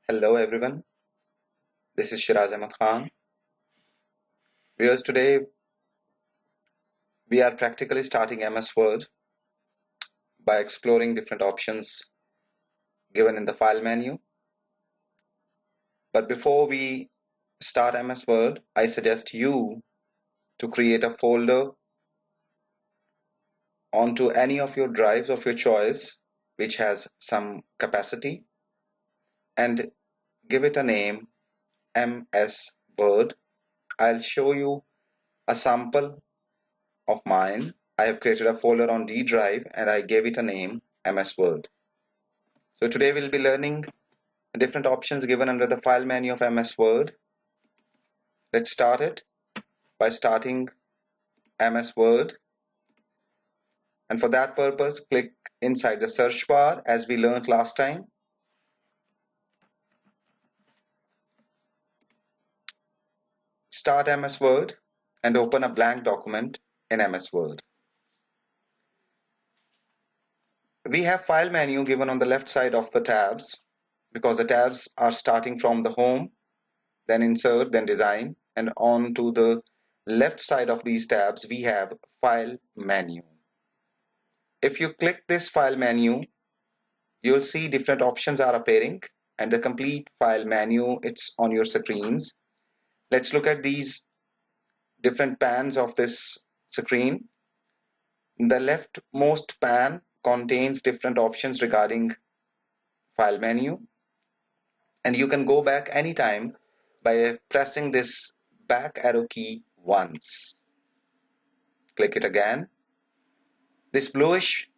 Hello everyone, this is Shiraz Ahmad Khan. Viewers, today we are practically starting MS Word by exploring different options given in the file menu. But before we start MS Word, I suggest you to create a folder onto any of your drives of your choice which has some capacity and give it a name MS Word. I'll show you a sample of mine. I have created a folder on D drive and I gave it a name MS Word. So today we'll be learning different options given under the file menu of MS Word. Let's start it by starting MS Word, and for that purpose click inside the search bar as we learned last time. Start MS Word and open a blank document in MS Word. We have file menu given on the left side of the tabs because the tabs are starting from the home, then insert, then design, and on to the left side of these tabs we have file menu. If you click this file menu, you'll see different options are appearing and the complete file menu, it's on your screens. Let's look at these different pans of this screen. The leftmost pan contains different options regarding file menu, and you can go back anytime by pressing this back arrow key once. Click it again. This bluish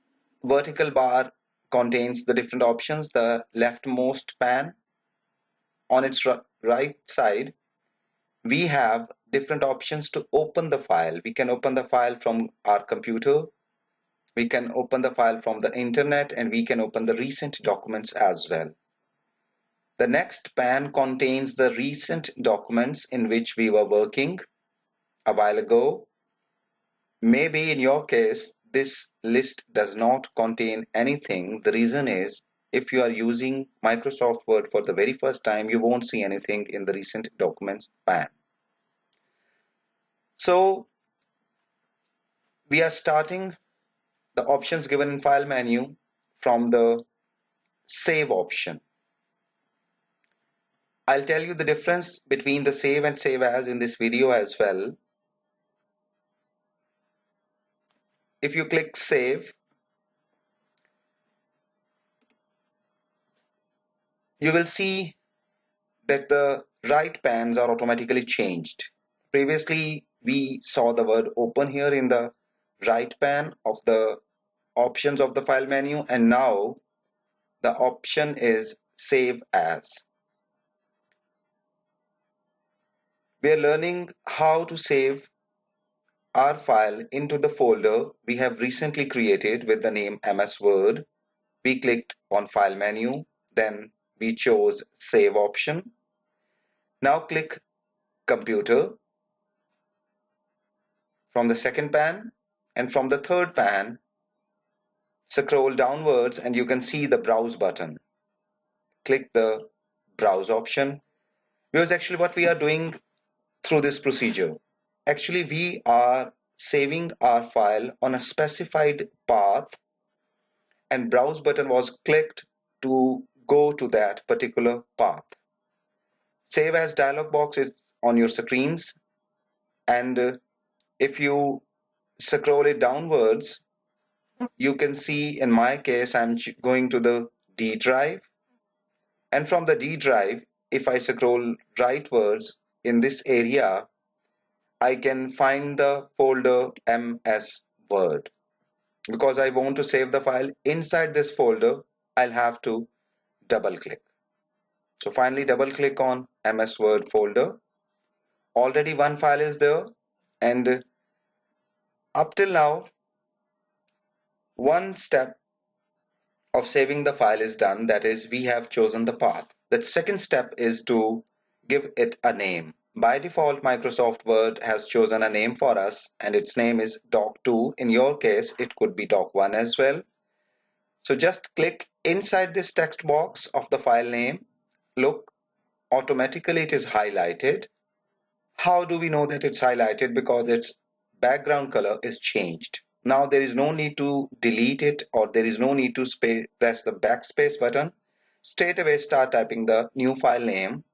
vertical bar contains the different options. The leftmost pan, on its right side, we have different options to open the file. We can open the file from our computer, we can open the file from the internet, and we can open the recent documents as well. The next pan contains the recent documents in which we were working a while ago. Maybe in your case, this list does not contain anything. The reason is, if you are using Microsoft Word for the very first time, you won't see anything in the recent documents pan. So we are starting the options given in file menu from the save option. I'll tell you the difference between the save and save as in this video as well. If you click save, you will see that the right pans are automatically changed. Previously, we saw the word open here in the right pan of the options of the file menu, and now the option is save as. We are learning how to save our file into the folder we have recently created with the name MS Word. We clicked on file menu, then we chose save option. Now click computer from the second pan, and from the third pan scroll downwards and you can see the browse button. Click the browse option. Because actually what we are doing through this procedure, actually we are saving our file on a specified path, and browse button was clicked to go to that particular path. Save as dialog box is on your screens, and if you scroll it downwards, you can see in my case I'm going to the D drive, and from the D drive, if I scroll rightwards in this area, I can find the folder MS Word. Because I want to save the file inside this folder, I'll have to double click. So finally double click on MS Word folder. Already one file is there, and up till now one step of saving the file is done, that is we have chosen the path. The second step is to give it a name. By default, Microsoft Word has chosen a name for us, and its name is doc2. In your case, it could be doc1 as well. So just click inside this text box of the file name look, automatically it is highlighted. How do we know that it's highlighted? Because its background color is changed. Now there is no need to delete it, or there is no need to press the backspace button. Straight away start typing the new file name,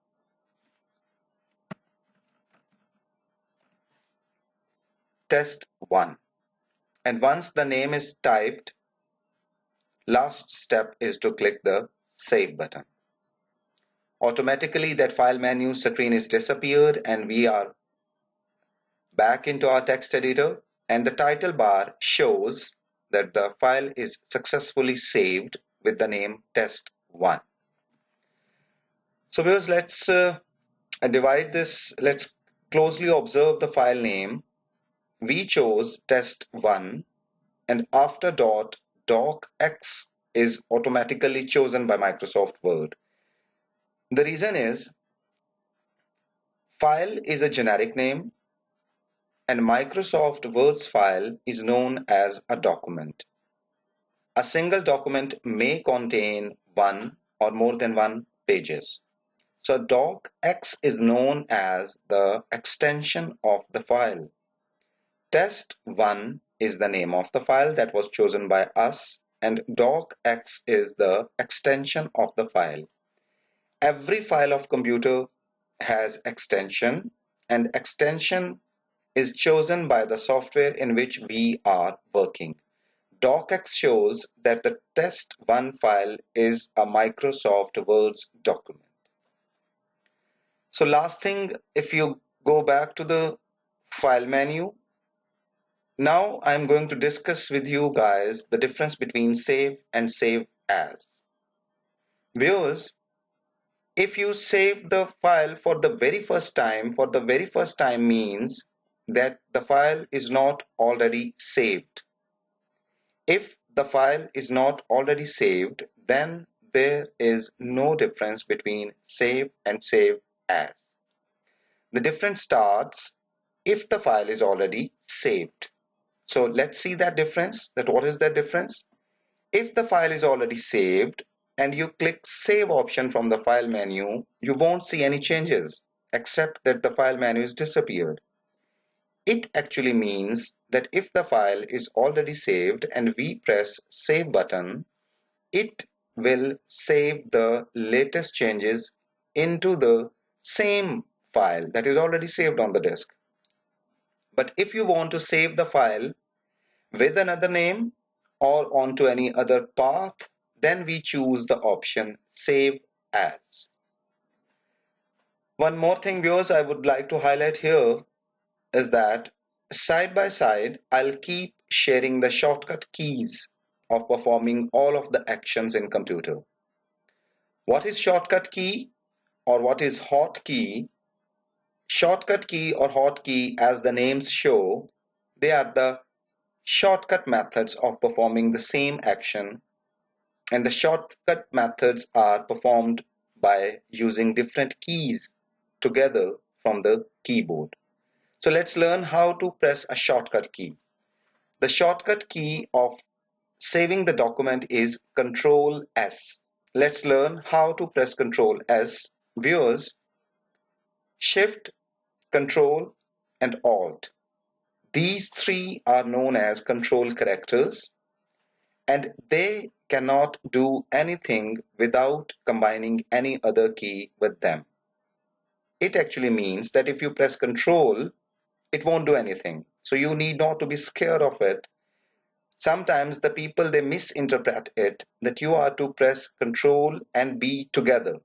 test1. And once the name is typed, last step is to click the save button. Automatically that file menu screen is disappeared and we are back into our text editor, and the title bar shows that the file is successfully saved with the name test1. So viewers, let's divide this. Let's closely observe the file name. We chose test1, and after dot, docx is automatically chosen by Microsoft Word. The reason is file is a generic name and Microsoft Word's file is known as a document. A single document may contain one or more than one pages. So docx is known as the extension of the file. Test1 is the name of the file that was chosen by us, and docx is the extension of the file. Every file of computer has extension, and extension is chosen by the software in which we are working. Docx shows that the test1 file is a Microsoft Word's document. So last thing, if you go back to the file menu, now I'm going to discuss with you guys the difference between save and save as. Viewers, if you save the file for the very first time means that the file is not already saved. If the file is not already saved, then there is no difference between save and save as. The difference starts if the file is already saved. So let's see that difference. What is that difference? If the file is already saved and you click save option from the file menu, you won't see any changes except that the file menu is disappeared. It actually means that if the file is already saved and we press save button, it will save the latest changes into the same file that is already saved on the disk. But if you want to save the file with another name or onto any other path, then we choose the option save as. One more thing, viewers, I would like to highlight here is that side by side, I'll keep sharing the shortcut keys of performing all of the actions in computer. What is shortcut key or what is hotkey? Shortcut key or hotkey, as the names show, they are the shortcut methods of performing the same action, and the shortcut methods are performed by using different keys together from the keyboard. So let's learn how to press a shortcut key. The shortcut key of saving the document is Control S. Let's learn how to press Control S. Viewers, Shift, Control, and Alt. These three are known as control characters, and they cannot do anything without combining any other key with them. It actually means that if you press Control, it won't do anything. So you need not to be scared of it. Sometimes the people, they misinterpret it that you are to press Control and B together.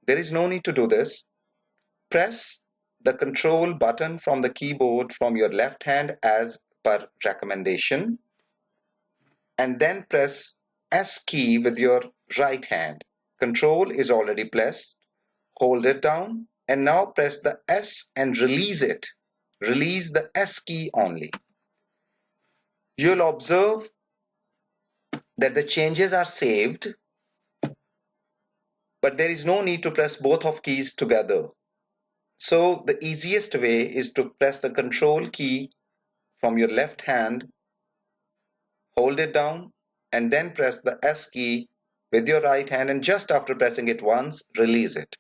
There is no need to do this. Press the Control button from the keyboard from your left hand as per recommendation, and then press S key with your right hand. Control is already pressed. Hold it down and now press the S and release it. Release the S key only. You'll observe that the changes are saved, but there is no need to press both of keys together. So the easiest way is to press the Control key from your left hand, hold it down, and then press the S key with your right hand, and just after pressing it once, release it.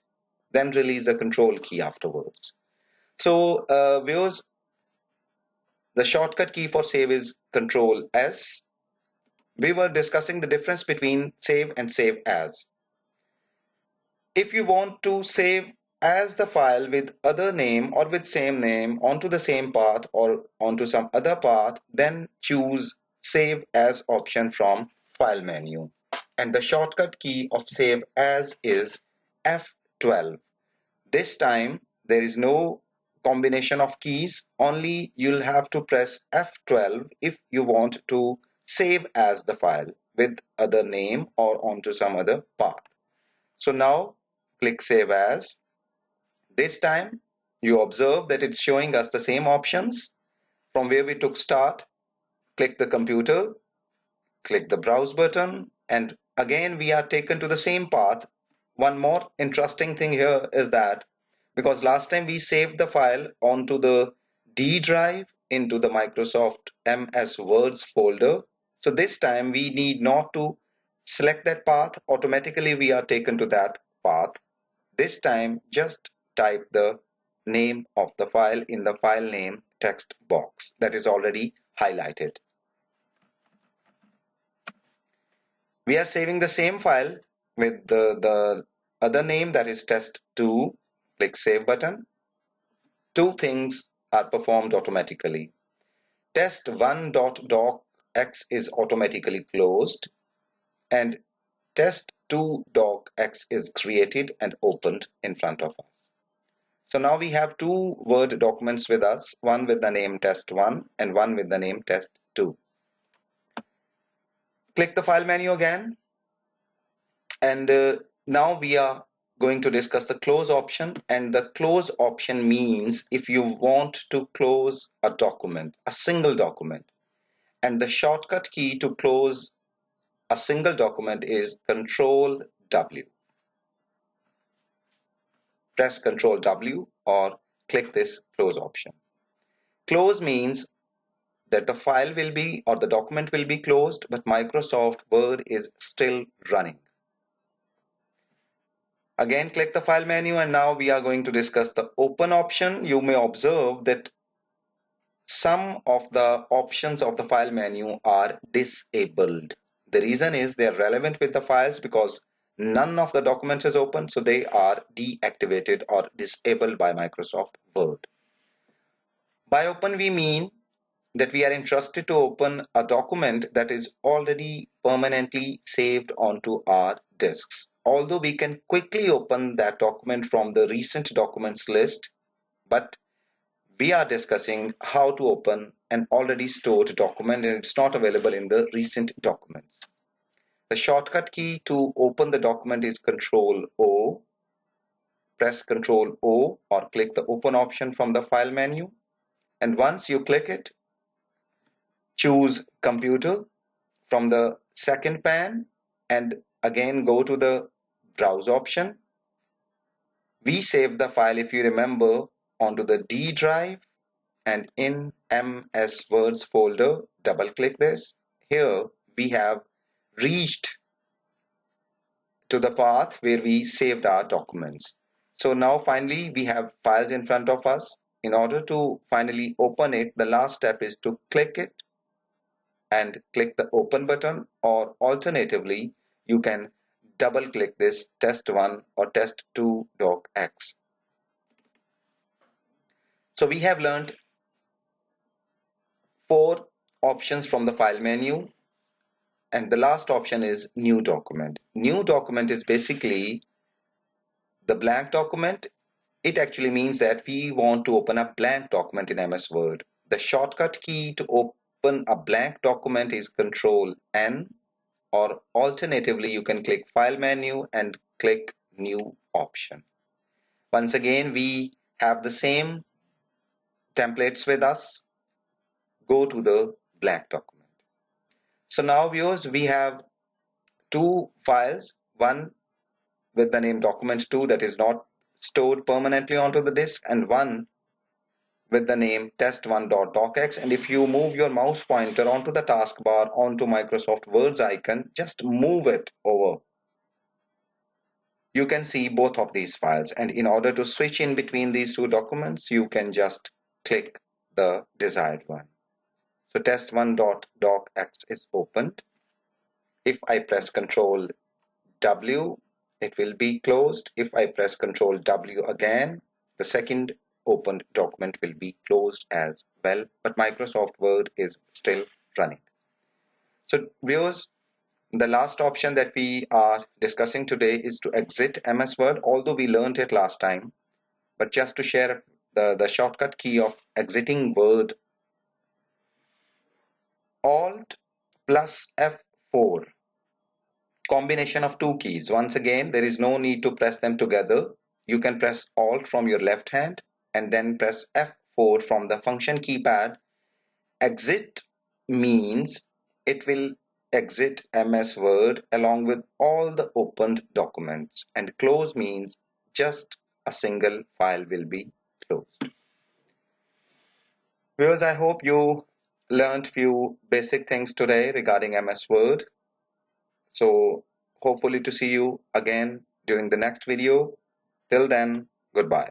Then release the control key afterwards. So viewers, the shortcut key for save is Control S. We were discussing the difference between save and save as. If you want to save as the file with other name or with same name onto the same path or onto some other path, then choose save as option from file menu. And the shortcut key of save as is F12. This time there is no combination of keys, only you'll have to press F12 if you want to save as the file with other name or onto some other path. So now click Save As. This time you observe that it's showing us the same options from where we took start. Click the computer, click the Browse button, and again we are taken to the same path. One more interesting thing here is that because last time we saved the file onto the D drive into the Microsoft MS Words folder, so this time we need not to select that path. Automatically we are taken to that path. This time just type the name of the file in the file name text box that is already highlighted. We are saving the same file with the other name, that is test2. Click Save button. Two things are performed automatically. Test1.docx is automatically closed and test2.docx is created and opened in front of us. So now we have two Word documents with us, one with the name test1 and one with the name test2. Click the file menu again, and now we are going to discuss the close option. And the close option means if you want to close a document, a single document, and the shortcut key to close a single document is Control W. Press Control W or click this close option. Close means that the file will be or the document will be closed, but Microsoft Word is still running. Again, click the file menu, and now we are going to discuss the open option. You may observe that some of the options of the file menu are disabled. The reason is they are relevant with the files because none of the documents is open, so they are deactivated or disabled by Microsoft Word. By open we mean that we are interested to open a document that is already permanently saved onto our disks. Although we can quickly open that document from the recent documents list, but we are discussing how to open an already stored document and it's not available in the recent documents. The shortcut key to open the document is Control O. Press Control O or click the open option from the file menu, and once you click it, choose Computer from the second pane and again go to the Browse option. We saved the file, if you remember, onto the D drive and in MS Words folder. Double click this. Here we have reached to the path where we saved our documents. So now finally we have files in front of us. In order to finally open it, the last step is to click it and click the open button, or alternatively you can double click this test1 or test2.docx. So we have learned 4 options from the file menu, and the last option is new document. New document is basically the blank document. It actually means that we want to open a blank document in MS Word. The shortcut key to open a blank document is Control N, or alternatively you can click file menu and click new option. Once again we have the same templates with us. Go to the blank document. So now viewers, we have 2 files, one with the name document2 that is not stored permanently onto the disk, and one with the name test1.docx. And if you move your mouse pointer onto the taskbar onto Microsoft Words icon, just move it over. you can see both of these files. And in order to switch in between these two documents, you can just click the desired one. So test1.docx is opened. If I press Ctrl W, it will be closed. If I press Ctrl W again, the second opened document will be closed as well, but Microsoft Word is still running. So viewers, the last option that we are discussing today is to exit MS Word, although we learned it last time, but just to share the shortcut key of exiting Word, Alt plus F4, combination of two keys. Once again, there is no need to press them together. You can press Alt from your left hand and then press F4 from the function keypad. Exit means it will exit MS Word along with all the opened documents, and close means just a single file will be closed. Viewers, I hope you learned few basic things today regarding MS Word. So hopefully to see you again during the next video. Till then, goodbye.